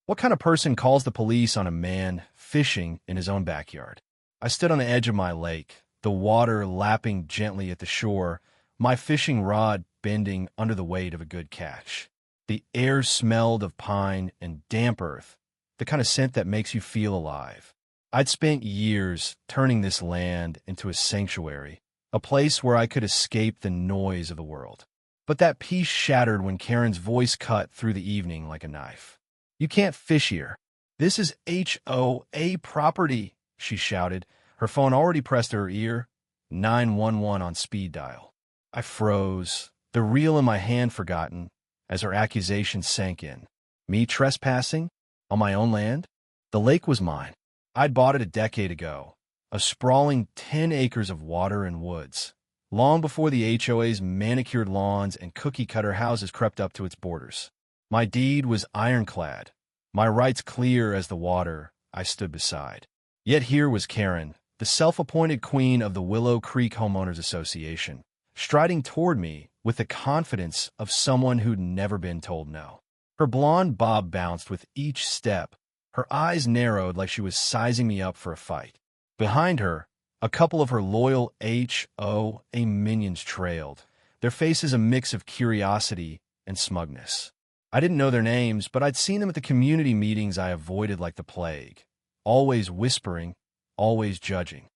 What kind of person calls the police on a man fishing in his own backyard? I stood on the edge of my lake, the water lapping gently at the shore, my fishing rod bending under the weight of a good catch. The air smelled of pine and damp earth, the kind of scent that makes you feel alive. I'd spent years turning this land into a sanctuary, a place where I could escape the noise of the world. But that peace shattered when Karen's voice cut through the evening like a knife. "You can't fish here. This is HOA property," she shouted, her phone already pressed to her ear, 911 on speed dial. I froze, the reel in my hand forgotten, as her accusation sank in. Me trespassing? On my own land? The lake was mine. I'd bought it a decade ago, a sprawling 10 acres of water and woods, long before the HOA's manicured lawns and cookie-cutter houses crept up to its borders. My deed was ironclad, my rights clear as the water I stood beside. Yet here was Karen, the self-appointed queen of the Willow Creek Homeowners Association, striding toward me with the confidence of someone who'd never been told no. Her blonde bob bounced with each step, her eyes narrowed like she was sizing me up for a fight. Behind her, a couple of her loyal HOA minions trailed, their faces a mix of curiosity and smugness. I didn't know their names, but I'd seen them at the community meetings I avoided like the plague, always whispering, always judging.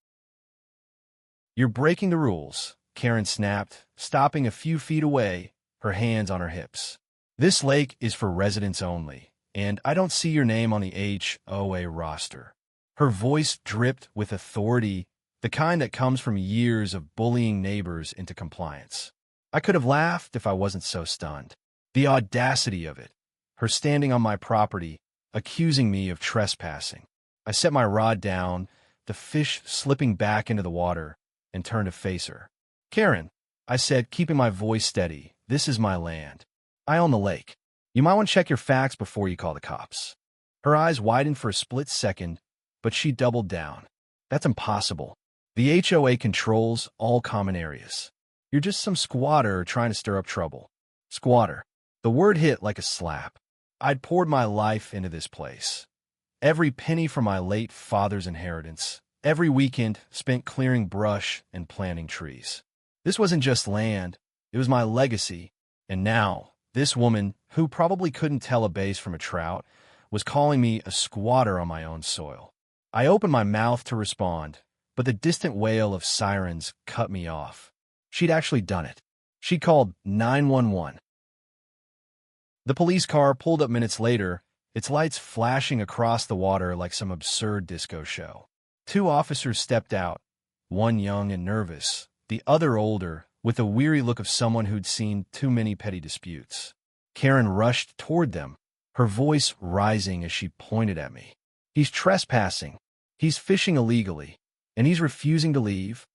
"You're breaking the rules," Karen snapped, stopping a few feet away, her hands on her hips. "This lake is for residents only, and I don't see your name on the HOA roster." Her voice dripped with authority, the kind that comes from years of bullying neighbors into compliance. I could have laughed if I wasn't so stunned. The audacity of it, her standing on my property, accusing me of trespassing. I set my rod down, the fish slipping back into the water, and turned to face her. "Karen," I said, keeping my voice steady, "this is my land. I own the lake. You might want to check your facts before you call the cops." Her eyes widened for a split second, but she doubled down. "That's impossible. The HOA controls all common areas. You're just some squatter trying to stir up trouble." Squatter. The word hit like a slap. I'd poured my life into this place. Every penny from my late father's inheritance. Every weekend spent clearing brush and planting trees. This wasn't just land. It was my legacy. And now, this woman, who probably couldn't tell a bass from a trout, was calling me a squatter on my own soil. I opened my mouth to respond, but the distant wail of sirens cut me off. She'd actually done it. She called 911. The police car pulled up minutes later, its lights flashing across the water like some absurd disco show. 2 officers stepped out, one young and nervous, the other older, with a weary look of someone who'd seen too many petty disputes. Karen rushed toward them, her voice rising as she pointed at me. "He's trespassing. He's fishing illegally, and he's refusing to leave."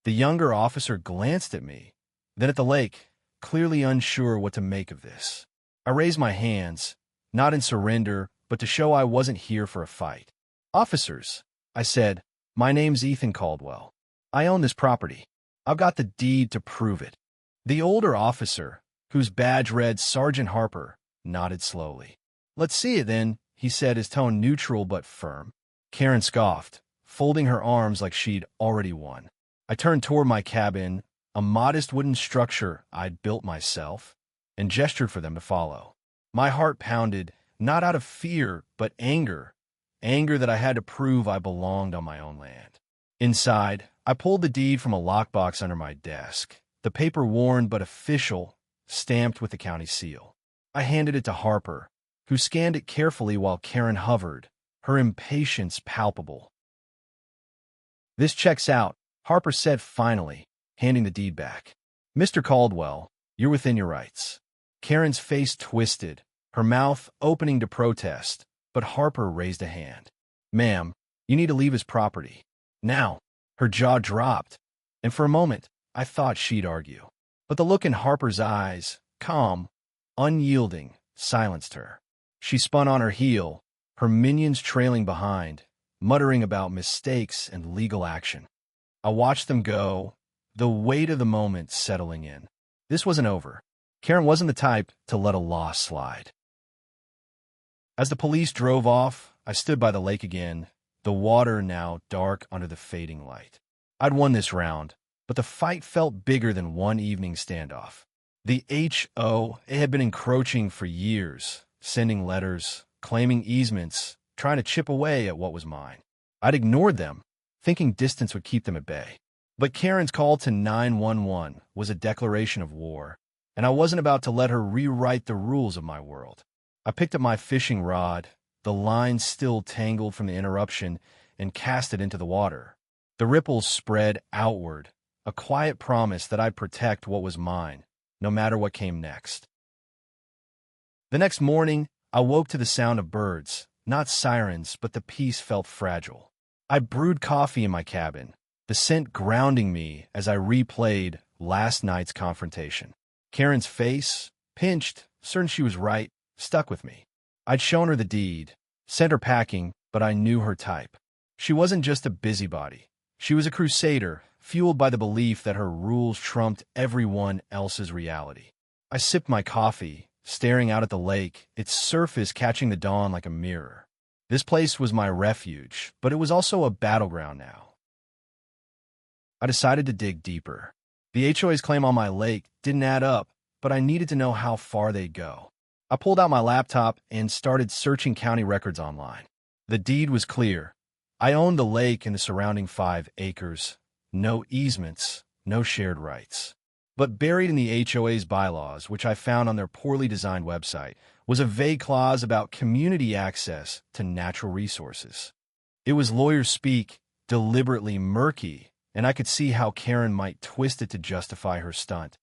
The younger officer glanced at me, then at the lake, clearly unsure what to make of this. I raised my hands, not in surrender, but to show I wasn't here for a fight. "Officers," I said, "my name's Ethan Caldwell. I own this property. I've got the deed to prove it." The older officer, whose badge read Sergeant Harper, nodded slowly. "Let's see it then," he said, his tone neutral but firm. Karen scoffed, folding her arms like she'd already won. I turned toward my cabin, a modest wooden structure I'd built myself, and gestured for them to follow. My heart pounded, not out of fear, but anger that I had to prove I belonged on my own land. Inside, I pulled the deed from a lockbox under my desk, the paper worn but official, stamped with the county seal. I handed it to Harper, who scanned it carefully while Karen hovered, her impatience palpable. "This checks out," Harper said finally, handing the deed back. "Mr. Caldwell, you're within your rights." Karen's face twisted, her mouth opening to protest, but Harper raised a hand. "Ma'am, you need to leave his property. Now." Her jaw dropped, and for a moment, I thought she'd argue. But the look in Harper's eyes, calm, unyielding, silenced her. She spun on her heel, her minions trailing behind, muttering about mistakes and legal action. I watched them go, the weight of the moment settling in. This wasn't over. Karen wasn't the type to let a loss slide. As the police drove off, I stood by the lake again, the water now dark under the fading light. I'd won this round, but the fight felt bigger than one evening standoff. The HOA had been encroaching for years, sending letters, claiming easements, trying to chip away at what was mine. I'd ignored them, thinking distance would keep them at bay. But Karen's call to 911 was a declaration of war, and I wasn't about to let her rewrite the rules of my world. I picked up my fishing rod, the line still tangled from the interruption, and cast it into the water. The ripples spread outward, a quiet promise that I'd protect what was mine, no matter what came next. The next morning, I woke to the sound of birds, not sirens, but the peace felt fragile. I brewed coffee in my cabin, the scent grounding me as I replayed last night's confrontation. Karen's face, pinched, certain she was right, stuck with me. I'd shown her the deed, sent her packing, but I knew her type. She wasn't just a busybody. She was a crusader, fueled by the belief that her rules trumped everyone else's reality. I sipped my coffee, staring out at the lake, its surface catching the dawn like a mirror. This place was my refuge, but it was also a battleground now. I decided to dig deeper. The HOA's claim on my lake didn't add up, but I needed to know how far they'd go. I pulled out my laptop and started searching county records online. The deed was clear. I owned the lake and the surrounding 5 acres. No easements, no shared rights. But buried in the HOA's bylaws, which I found on their poorly designed website, was a vague clause about community access to natural resources. It was lawyer speak, deliberately murky, and I could see how Karen might twist it to justify her stunt.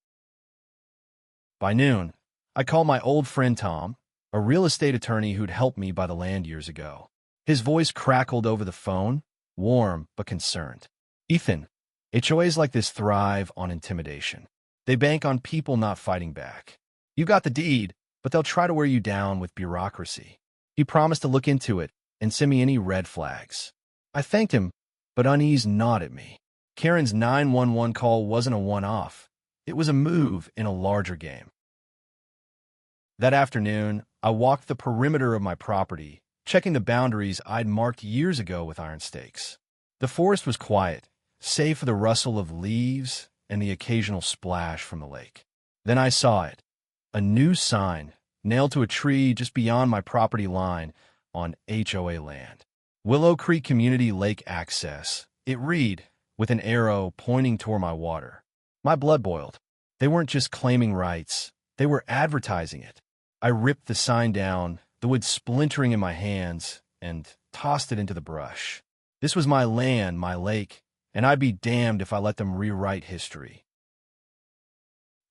By noon, I called my old friend Tom, a real estate attorney who'd helped me buy the land years ago. His voice crackled over the phone, warm but concerned. "Ethan, HOAs like this thrive on intimidation. They bank on people not fighting back. You got the deed, but they'll try to wear you down with bureaucracy." He promised to look into it and send me any red flags. I thanked him, but unease gnawed at me. Karen's 911 call wasn't a one-off. It was a move in a larger game. That afternoon, I walked the perimeter of my property, checking the boundaries I'd marked years ago with iron stakes. The forest was quiet, save for the rustle of leaves and the occasional splash from the lake. Then I saw it, a new sign nailed to a tree just beyond my property line on HOA land. Willow Creek Community Lake Access. It read, with an arrow pointing toward my water. My blood boiled. They weren't just claiming rights, they were advertising it. I ripped the sign down, the wood splintering in my hands, and tossed it into the brush. This was my land, my lake, and I'd be damned if I let them rewrite history.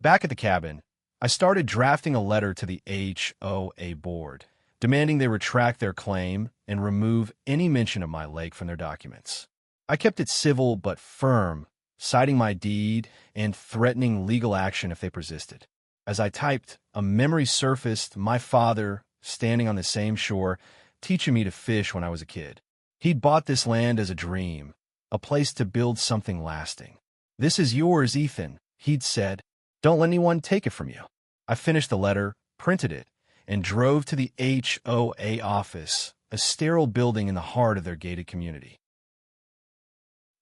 Back at the cabin, I started drafting a letter to the HOA board, demanding they retract their claim and remove any mention of my lake from their documents. I kept it civil but firm, citing my deed and threatening legal action if they persisted. As I typed, a memory surfaced, my father, standing on the same shore, teaching me to fish when I was a kid. He'd bought this land as a dream, a place to build something lasting. "This is yours, Ethan," he'd said. "Don't let anyone take it from you." I finished the letter, printed it, and drove to the HOA office, a sterile building in the heart of their gated community.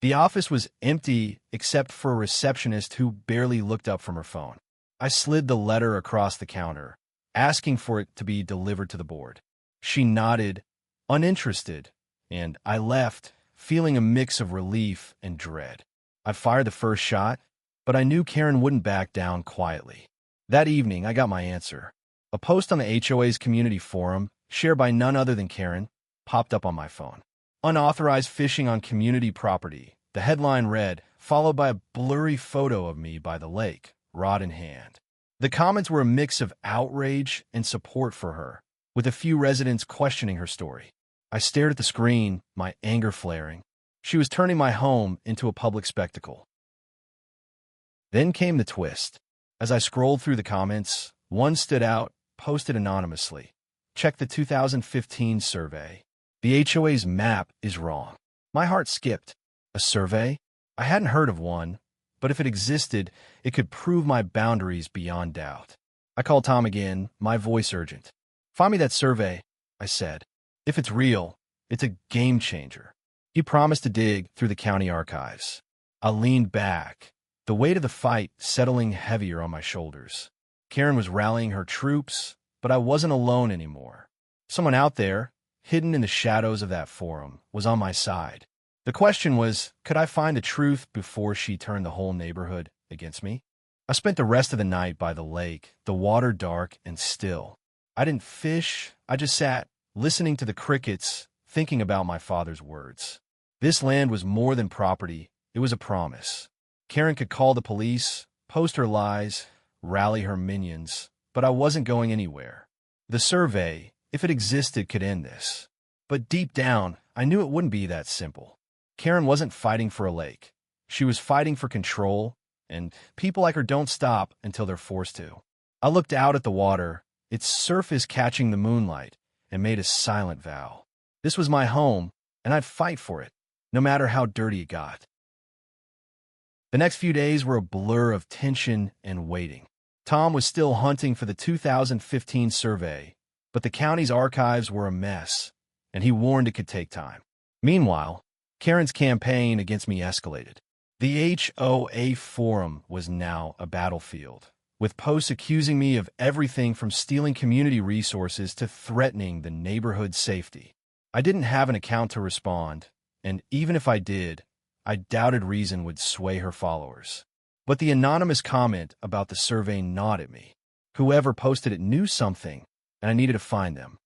The office was empty except for a receptionist who barely looked up from her phone. I slid the letter across the counter, asking for it to be delivered to the board. She nodded, uninterested, and I left, feeling a mix of relief and dread. I fired the first shot, but I knew Karen wouldn't back down quietly. That evening, I got my answer. A post on the HOA's community forum, shared by none other than Karen, popped up on my phone. "Unauthorized fishing on community property." The headline read, followed by a blurry photo of me by the lake, rod in hand. The comments were a mix of outrage and support for her, with a few residents questioning her story. I stared at the screen, my anger flaring. She was turning my home into a public spectacle. Then came the twist. As I scrolled through the comments, one stood out, posted anonymously. "Check the 2015 survey. The HOA's map is wrong." My heart skipped. A survey? I hadn't heard of one, but if it existed, it could prove my boundaries beyond doubt. I called Tom again, my voice urgent. "Find me that survey." I said. If it's real, it's a game changer. He promised to dig through the county archives. I leaned back, the weight of the fight settling heavier on my shoulders. Karen was rallying her troops, but I wasn't alone anymore. Someone out there, hidden in the shadows of that forum, was on my side. The question was, could I find the truth before she turned the whole neighborhood against me? I spent the rest of the night by the lake, the water dark and still. I didn't fish, I just sat, listening to the crickets, thinking about my father's words. This land was more than property, it was a promise. Karen could call the police, post her lies, rally her minions, but I wasn't going anywhere. The survey, if it existed, could end this. But deep down, I knew it wouldn't be that simple. Karen wasn't fighting for a lake. She was fighting for control, and people like her don't stop until they're forced to. I looked out at the water, its surface catching the moonlight, and made a silent vow. This was my home, and I'd fight for it, no matter how dirty it got. The next few days were a blur of tension and waiting. Tom was still hunting for the 2015 survey, but the county's archives were a mess, and he warned it could take time. Meanwhile, Karen's campaign against me escalated. The HOA forum was now a battlefield, with posts accusing me of everything from stealing community resources to threatening the neighborhood's safety. I didn't have an account to respond, and even if I did, I doubted reason would sway her followers. But the anonymous comment about the survey gnawed at me. Whoever posted it knew something, and I needed to find them.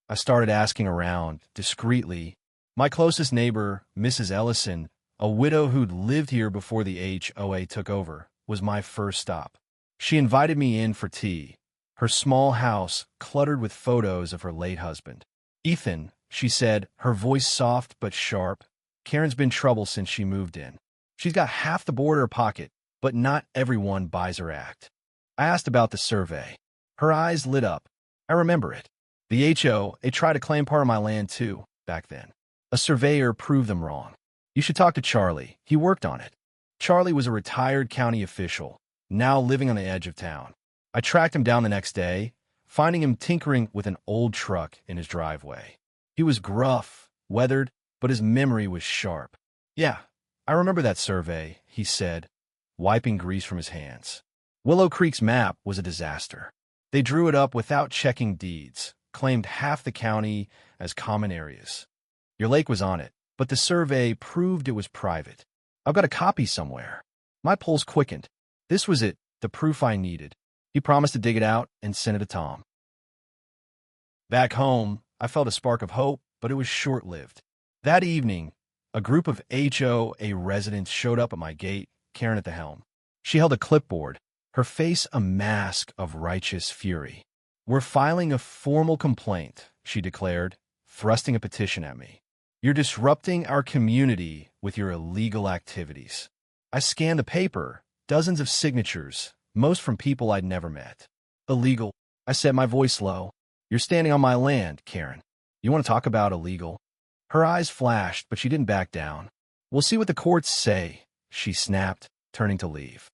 I started asking around, discreetly. My closest neighbor, Mrs. Ellison, a widow who'd lived here before the HOA took over, was my first stop. She invited me in for tea, her small house cluttered with photos of her late husband. Ethan, she said, her voice soft but sharp. Karen's been trouble since she moved in. She's got half the board in her pocket, but not everyone buys her act. I asked about the survey. Her eyes lit up. I remember it. The HOA tried to claim part of my land too, back then. A surveyor proved them wrong. You should talk to Charlie. He worked on it. Charlie was a retired county official, now living on the edge of town. I tracked him down the next day, finding him tinkering with an old truck in his driveway. He was gruff, weathered, but his memory was sharp. Yeah, I remember that survey, he said, wiping grease from his hands. Willow Creek's map was a disaster. They drew it up without checking deeds, claimed half the county as common areas. Your lake was on it, but the survey proved it was private. I've got a copy somewhere. My pulse quickened. This was it, the proof I needed. He promised to dig it out and send it to Tom. Back home, I felt a spark of hope, but it was short-lived. That evening, a group of HOA residents showed up at my gate, Karen at the helm. She held a clipboard, her face a mask of righteous fury. We're filing a formal complaint, she declared, thrusting a petition at me. You're disrupting our community with your illegal activities. I scanned the paper, dozens of signatures, most from people I'd never met. Illegal, I said, my voice low. You're standing on my land, Karen. You want to talk about illegal? Her eyes flashed, but she didn't back down. We'll see what the courts say, she snapped, turning to leave.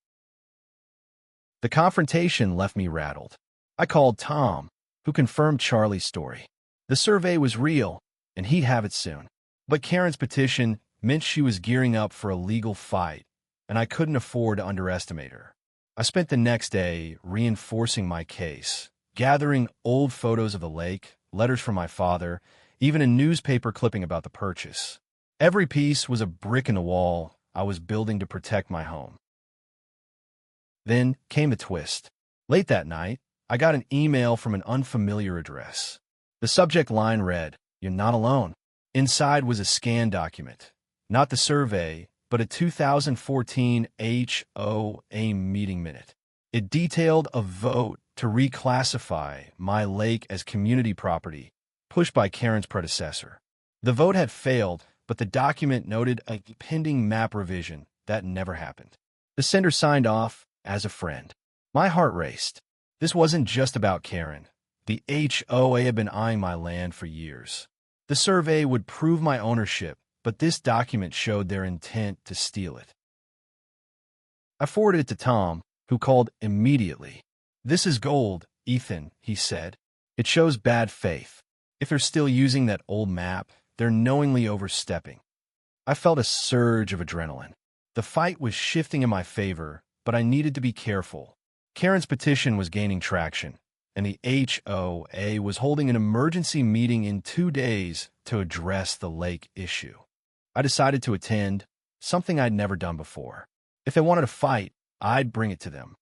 The confrontation left me rattled. I called Tom, who confirmed Charlie's story. The survey was real, and he'd have it soon. But Karen's petition meant she was gearing up for a legal fight, and I couldn't afford to underestimate her. I spent the next day reinforcing my case, gathering old photos of the lake, letters from my father, even a newspaper clipping about the purchase. Every piece was a brick in the wall I was building to protect my home. Then came the twist. Late that night, I got an email from an unfamiliar address. The subject line read, "You're not alone." Inside was a scanned document, not the survey, but a 2014 HOA meeting minute. It detailed a vote to reclassify my lake as community property, pushed by Karen's predecessor. The vote had failed, but the document noted a pending map revision that never happened. The sender signed off as a friend. My heart raced. This wasn't just about Karen. The HOA had been eyeing my land for years. The survey would prove my ownership, but this document showed their intent to steal it. I forwarded it to Tom, who called immediately. "This is gold, Ethan," he said. It shows bad faith. If they're still using that old map, they're knowingly overstepping. I felt a surge of adrenaline. The fight was shifting in my favor, but I needed to be careful. Karen's petition was gaining traction, and the HOA was holding an emergency meeting in 2 days to address the lake issue. I decided to attend, something I'd never done before. If they wanted to fight, I'd bring it to them.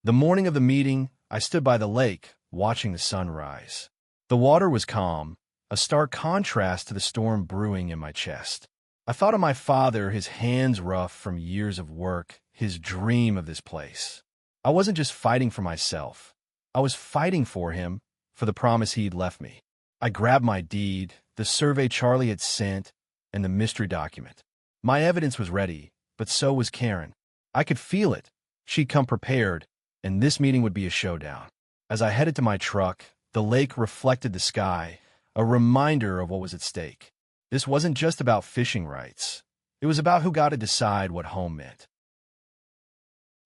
The morning of the meeting, I stood by the lake, watching the sun rise. The water was calm, a stark contrast to the storm brewing in my chest. I thought of my father, his hands rough from years of work, his dream of this place. I wasn't just fighting for myself. I was fighting for him, for the promise he'd left me. I grabbed my deed, the survey Charlie had sent, and the mystery document. My evidence was ready, but so was Karen. I could feel it. She'd come prepared, and this meeting would be a showdown. As I headed to my truck, the lake reflected the sky, a reminder of what was at stake. This wasn't just about fishing rights. It was about who got to decide what home meant.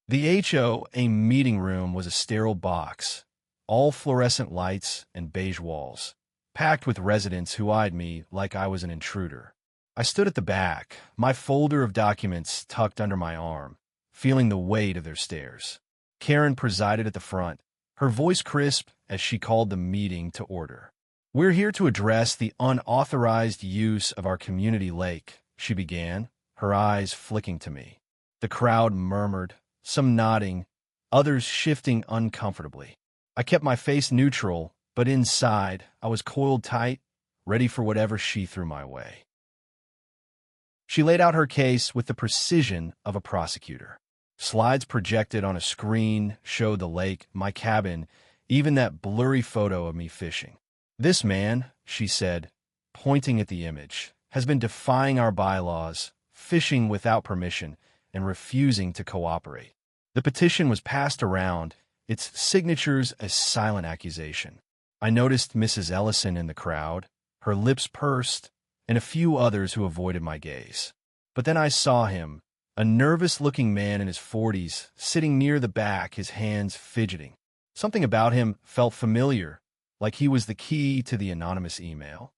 The HOA meeting room was a sterile box, all fluorescent lights and beige walls, packed with residents who eyed me like I was an intruder. I stood at the back, my folder of documents tucked under my arm, feeling the weight of their stares. Karen presided at the front, her voice crisp as she called the meeting to order. "We're here to address the unauthorized use of our community lake," she began, her eyes flicking to me. The crowd murmured, some nodding, others shifting uncomfortably. I kept my face neutral, but inside, I was coiled tight, ready for whatever she threw my way. She laid out her case with the precision of a prosecutor. Slides projected on a screen showed the lake, my cabin, even that blurry photo of me fishing. "This man," she said, pointing at the image, "has been defying our bylaws, fishing without permission, and refusing to cooperate." The petition was passed around, its signatures a silent accusation. I noticed Mrs. Ellison in the crowd, her lips pursed, and a few others who avoided my gaze. But then I saw him, a nervous-looking man in his 40s, sitting near the back, his hands fidgeting. Something about him felt familiar, like he was the key to the anonymous email.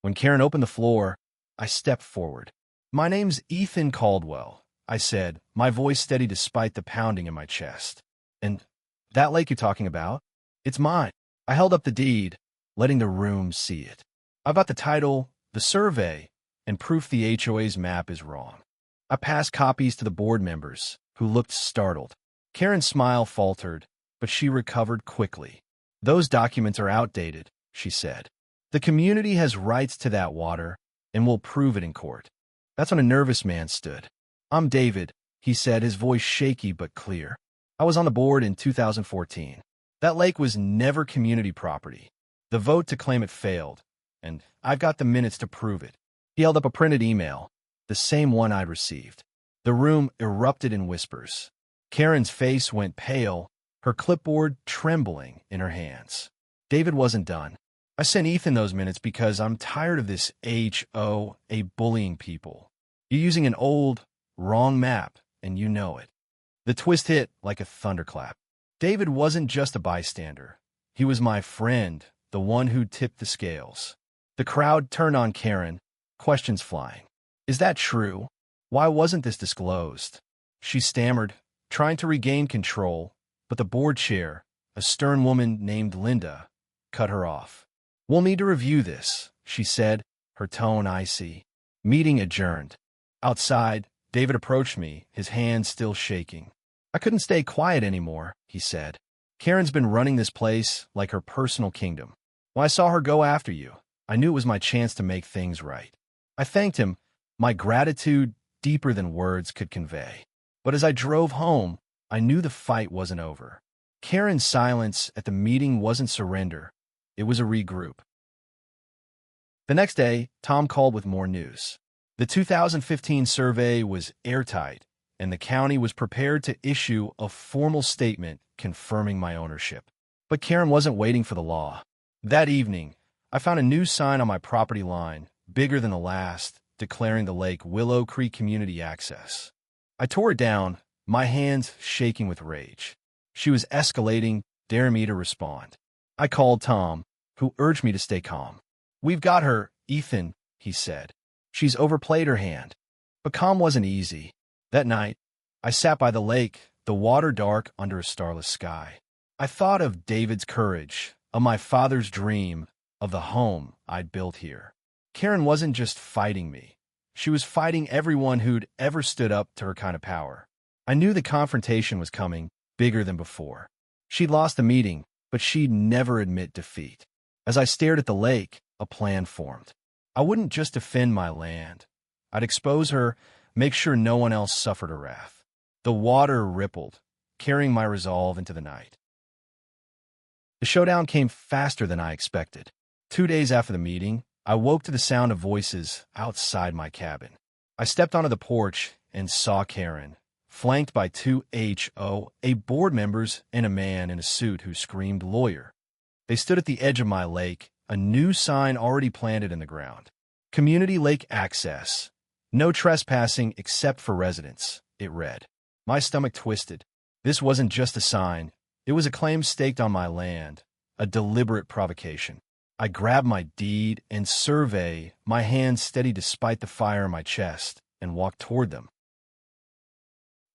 When Karen opened the floor, I stepped forward. "My name's Ethan Caldwell," I said, my voice steady despite the pounding in my chest. "And that lake you're talking about? It's mine." I held up the deed, letting the room see it. "I've got the title, the survey, and proof the HOA's map is wrong." I passed copies to the board members, who looked startled. Karen's smile faltered, but she recovered quickly. "Those documents are outdated," she said. "The community has rights to that water, and will prove it in court." That's when a nervous man stood. "I'm David," he said, his voice shaky but clear. "I was on the board in 2014. That lake was never community property. The vote to claim it failed, and I've got the minutes to prove it." He held up a printed email, the same one I'd received. The room erupted in whispers. Karen's face went pale, her clipboard trembling in her hands. David wasn't done. "I sent Ethan those minutes because I'm tired of this HOA bullying people. You're using an old, wrong map, and you know it." The twist hit like a thunderclap. David wasn't just a bystander. He was my friend, the one who tipped the scales. The crowd turned on Karen, questions flying. "Is that true? Why wasn't this disclosed?" She stammered, trying to regain control, but the board chair, a stern woman named Linda, cut her off. "We'll need to review this," she said, her tone icy. Meeting adjourned. Outside, David approached me, his hands still shaking. "I couldn't stay quiet anymore," he said. "Karen's been running this place like her personal kingdom. When I saw her go after you, I knew it was my chance to make things right." I thanked him, my gratitude deeper than words could convey. But as I drove home, I knew the fight wasn't over. Karen's silence at the meeting wasn't surrender. It was a regroup. The next day, Tom called with more news. The 2015 survey was airtight, and the county was prepared to issue a formal statement confirming my ownership. But Karen wasn't waiting for the law. That evening, I found a new sign on my property line, bigger than the last, declaring the lake Willow Creek Community Access. I tore it down, my hands shaking with rage. She was escalating, daring me to respond. I called Tom, who urged me to stay calm. "We've got her, Ethan," he said. "She's overplayed her hand." But calm wasn't easy. That night, I sat by the lake, the water dark under a starless sky. I thought of David's courage, of my father's dream, of the home I'd built here. Karen wasn't just fighting me. She was fighting everyone who'd ever stood up to her kind of power. I knew the confrontation was coming, bigger than before. She'd lost the meeting, but she'd never admit defeat. As I stared at the lake, a plan formed. I wouldn't just defend my land. I'd expose her, make sure no one else suffered her wrath. The water rippled, carrying my resolve into the night. The showdown came faster than I expected. 2 days after the meeting, I woke to the sound of voices outside my cabin. I stepped onto the porch and saw Karen, flanked by 2 HOA board members and a man in a suit who screamed lawyer. They stood at the edge of my lake, a new sign already planted in the ground. Community lake access. No trespassing except for residents, it read. My stomach twisted. This wasn't just a sign. It was a claim staked on my land, a deliberate provocation. I grabbed my deed and survey, my hands steady despite the fire in my chest, and walked toward them.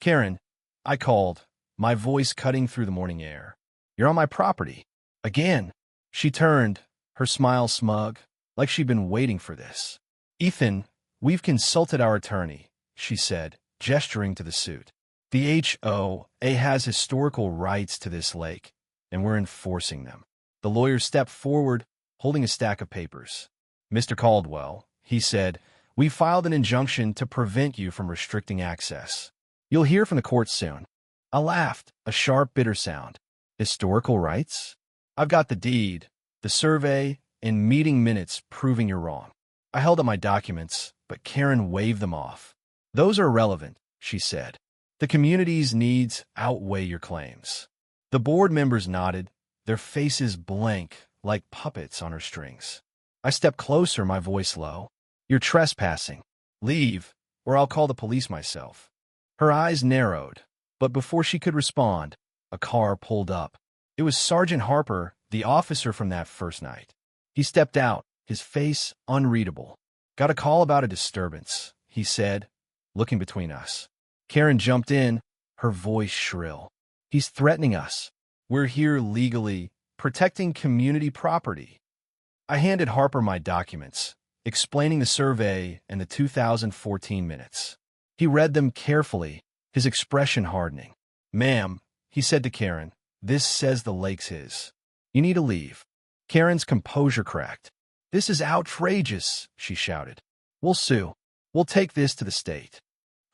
"Karen," I called, my voice cutting through the morning air. "You're on my property." Again. She turned, her smile smug, like she'd been waiting for this. "Ethan, we've consulted our attorney," she said, gesturing to the suit. "The HOA has historical rights to this lake, and we're enforcing them." The lawyer stepped forward, holding a stack of papers. "Mr. Caldwell," he said, "we filed an injunction to prevent you from restricting access. You'll hear from the courts soon." I laughed, a sharp, bitter sound. "Historical rights? I've got the deed, the survey, and meeting minutes proving you're wrong." I held up my documents, but Karen waved them off. "Those are irrelevant," she said. "The community's needs outweigh your claims." The board members nodded, their faces blank, like puppets on her strings. I stepped closer, my voice low. "You're trespassing. Leave, or I'll call the police myself." Her eyes narrowed, but before she could respond, a car pulled up. It was Sergeant Harper, the officer from that first night. He stepped out, his face unreadable. "Got a call about a disturbance," he said, looking between us. Karen jumped in, her voice shrill. "He's threatening us. We're here legally, protecting community property." I handed Harper my documents, explaining the survey and the 2014 minutes. He read them carefully, his expression hardening. "Ma'am," he said to Karen, "this says the lake's his. You need to leave." Karen's composure cracked. "This is outrageous," she shouted. "We'll sue. We'll take this to the state."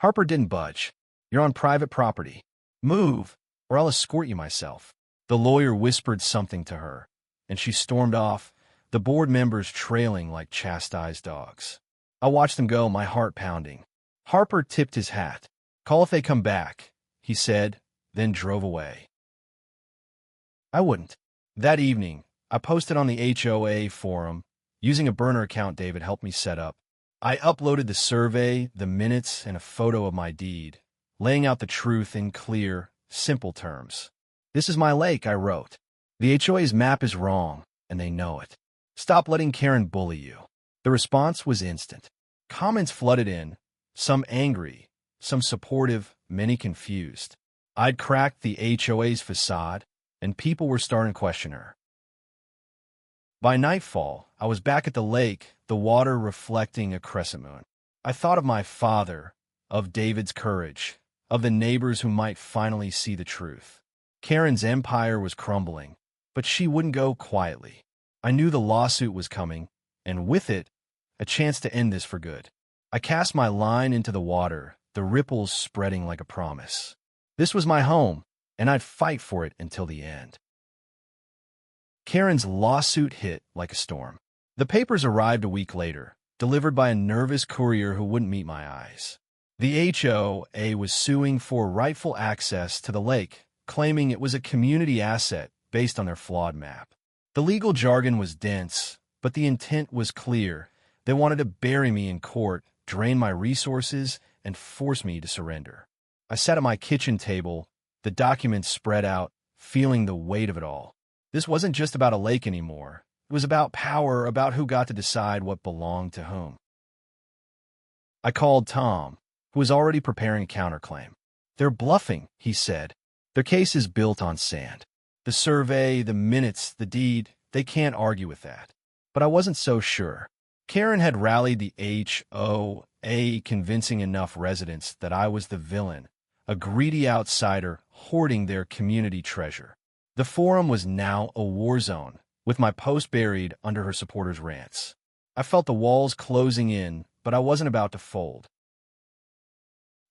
Harper didn't budge. "You're on private property. Move, or I'll escort you myself." The lawyer whispered something to her, and she stormed off, the board members trailing like chastised dogs. I watched them go, my heart pounding. Harper tipped his hat. "Call if they come back," he said, then drove away. I wouldn't. That evening, I posted on the HOA forum, using a burner account David helped me set up. I uploaded the survey, the minutes, and a photo of my deed, laying out the truth in clear, simple terms. "This is my lake," I wrote. "The HOA's map is wrong, and they know it. Stop letting Karen bully you." The response was instant. Comments flooded in, some angry, some supportive, many confused. I'd cracked the HOA's facade, and people were starting to question her. By nightfall, I was back at the lake, the water reflecting a crescent moon. I thought of my father, of David's courage, of the neighbors who might finally see the truth. Karen's empire was crumbling, but she wouldn't go quietly. I knew the lawsuit was coming, and with it, a chance to end this for good. I cast my line into the water, the ripples spreading like a promise. This was my home, and I'd fight for it until the end. Karen's lawsuit hit like a storm. The papers arrived a week later, delivered by a nervous courier who wouldn't meet my eyes. The HOA was suing for rightful access to the lake, claiming it was a community asset based on their flawed map. The legal jargon was dense, but the intent was clear. They wanted to bury me in court, drain my resources, and force me to surrender. I sat at my kitchen table, the documents spread out, feeling the weight of it all. This wasn't just about a lake anymore. It was about power, about who got to decide what belonged to whom. I called Tom, who was already preparing a counterclaim. "They're bluffing," he said. "Their case is built on sand. The survey, the minutes, the deed, they can't argue with that." But I wasn't so sure. Karen had rallied the HOA, convincing enough residents that I was the villain, a greedy outsider hoarding their community treasure. The forum was now a war zone, with my post buried under her supporters' rants. I felt the walls closing in, but I wasn't about to fold.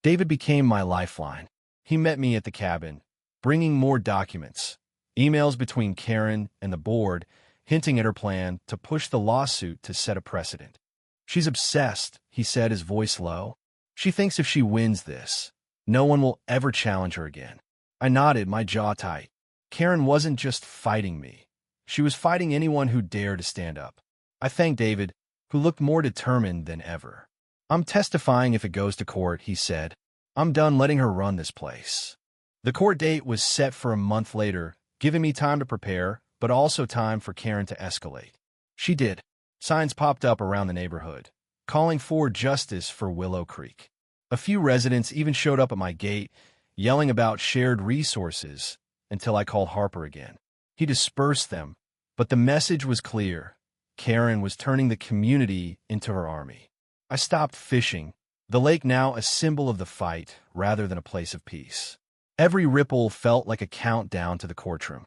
David became my lifeline. He met me at the cabin, bringing more documents, emails between Karen and the board, hinting at her plan to push the lawsuit to set a precedent. "She's obsessed," he said, his voice low. "She thinks if she wins this, no one will ever challenge her again." I nodded, my jaw tight. Karen wasn't just fighting me. She was fighting anyone who dared to stand up. I thanked David, who looked more determined than ever. "I'm testifying if it goes to court," he said. "I'm done letting her run this place." The court date was set for a month later, giving me time to prepare, but also time for Karen to escalate. She did. Signs popped up around the neighborhood, calling for justice for Willow Creek. A few residents even showed up at my gate, yelling about shared resources, until I called Harper again. He dispersed them, but the message was clear. Karen was turning the community into her army. I stopped fishing, the lake now a symbol of the fight rather than a place of peace. Every ripple felt like a countdown to the courtroom.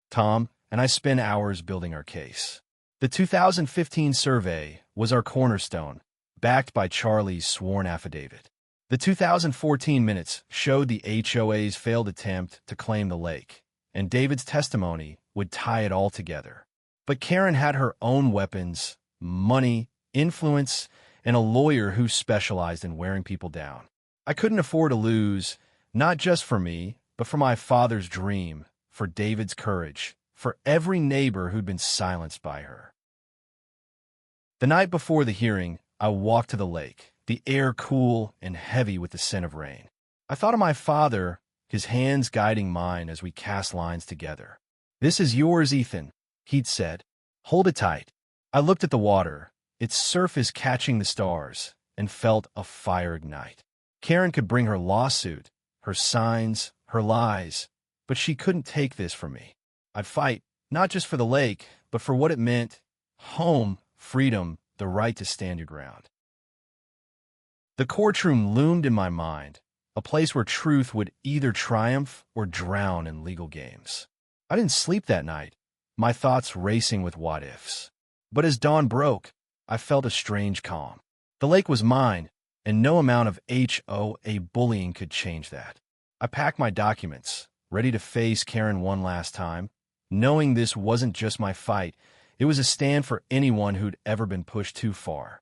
Tom and I spent hours building our case. The 2015 survey was our cornerstone, backed by Charlie's sworn affidavit. The 2014 minutes showed the HOA's failed attempt to claim the lake, and David's testimony would tie it all together. But Karen had her own weapons, money, influence, and a lawyer who specialized in wearing people down. I couldn't afford to lose, not just for me, but for my father's dream, for David's courage, for every neighbor who'd been silenced by her. The night before the hearing, I walked to the lake, the air cool and heavy with the scent of rain. I thought of my father, his hands guiding mine as we cast lines together. "This is yours, Ethan," he'd said. "Hold it tight." I looked at the water, its surface catching the stars, and felt a fire ignite. Karen could bring her lawsuit, her signs, her lies, but she couldn't take this from me. I'd fight, not just for the lake, but for what it meant: home, freedom, the right to stand your ground. The courtroom loomed in my mind, a place where truth would either triumph or drown in legal games. I didn't sleep that night, my thoughts racing with what-ifs. But as dawn broke, I felt a strange calm. The lake was mine, and no amount of HOA bullying could change that. I packed my documents, ready to face Karen one last time, knowing this wasn't just my fight, it was a stand for anyone who'd ever been pushed too far.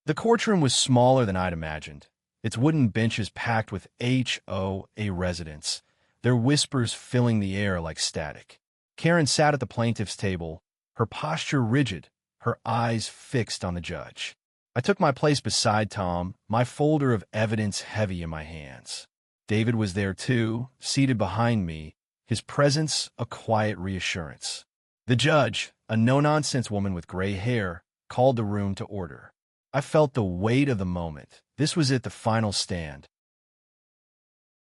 The courtroom was smaller than I'd imagined, its wooden benches packed with HOA residents, their whispers filling the air like static. Karen sat at the plaintiff's table, her posture rigid, her eyes fixed on the judge. I took my place beside Tom, my folder of evidence heavy in my hands. David was there too, seated behind me, his presence a quiet reassurance. The judge, a no-nonsense woman with gray hair, called the room to order. I felt the weight of the moment. This was it, the final stand.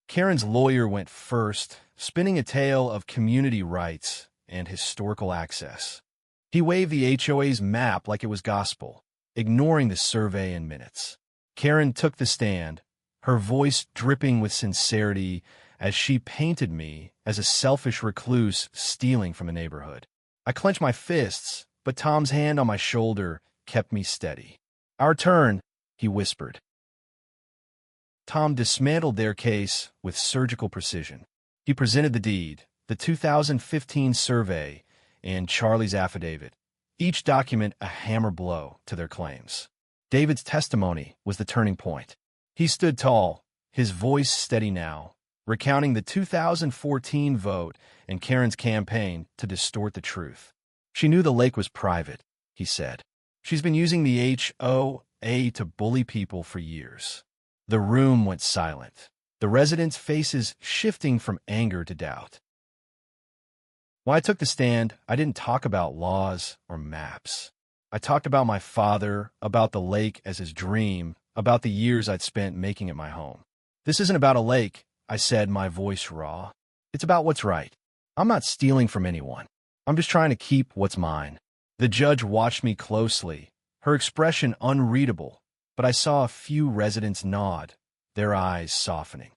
Karen's lawyer went first, spinning a tale of community rights and historical access. He waved the HOA's map like it was gospel, ignoring the survey and minutes. Karen took the stand, her voice dripping with sincerity as she painted me as a selfish recluse stealing from a neighborhood. I clenched my fists, but Tom's hand on my shoulder kept me steady. "Our turn," he whispered. Tom dismantled their case with surgical precision. He presented the deed, the 2015 survey, and Charlie's affidavit, each document a hammer blow to their claims. David's testimony was the turning point. He stood tall, his voice steady now, recounting the 2014 vote and Karen's campaign to distort the truth. "She knew the lake was private," he said. "She's been using the HOA to bully people for years." The room went silent. the residents' faces shifting from anger to doubt. When I took the stand, I didn't talk about laws or maps. I talked about my father, about the lake as his dream, about the years I'd spent making it my home. This isn't about a lake, I said, my voice raw. It's about what's right. I'm not stealing from anyone. I'm just trying to keep what's mine. The judge watched me closely, her expression unreadable, but I saw a few residents nod, their eyes softening.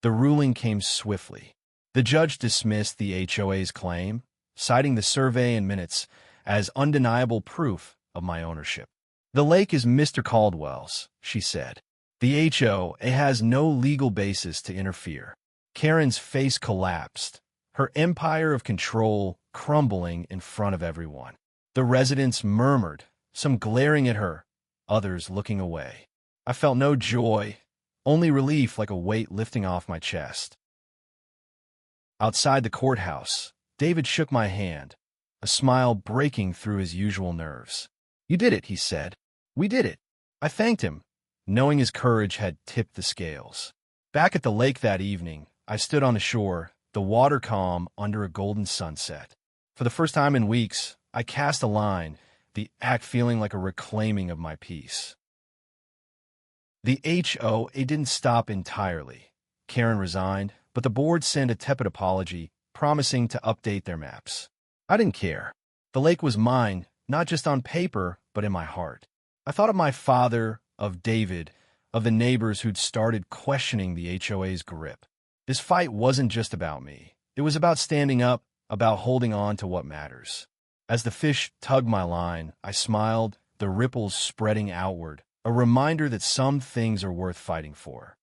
The ruling came swiftly. The judge dismissed the HOA's claim, citing the survey and minutes as undeniable proof of my ownership. The lake is Mr. Caldwell's, she said. The HOA has no legal basis to interfere. Karen's face collapsed, her empire of control crumbling in front of everyone. The residents murmured, some glaring at her, others looking away. I felt no joy, only relief like a weight lifting off my chest. Outside the courthouse, David shook my hand, a smile breaking through his usual nerves. "You did it," he said. "We did it." I thanked him, knowing his courage had tipped the scales. Back at the lake that evening, I stood on the shore, the water calm under a golden sunset. For the first time in weeks, I cast a line, the act feeling like a reclaiming of my peace. The HOA didn't stop entirely. Karen resigned, but the board sent a tepid apology, promising to update their maps. I didn't care. The lake was mine, not just on paper, but in my heart. I thought of my father, of David, of the neighbors who'd started questioning the HOA's grip. This fight wasn't just about me. It was about standing up, about holding on to what matters. As the fish tugged my line, I smiled, the ripples spreading outward, a reminder that some things are worth fighting for.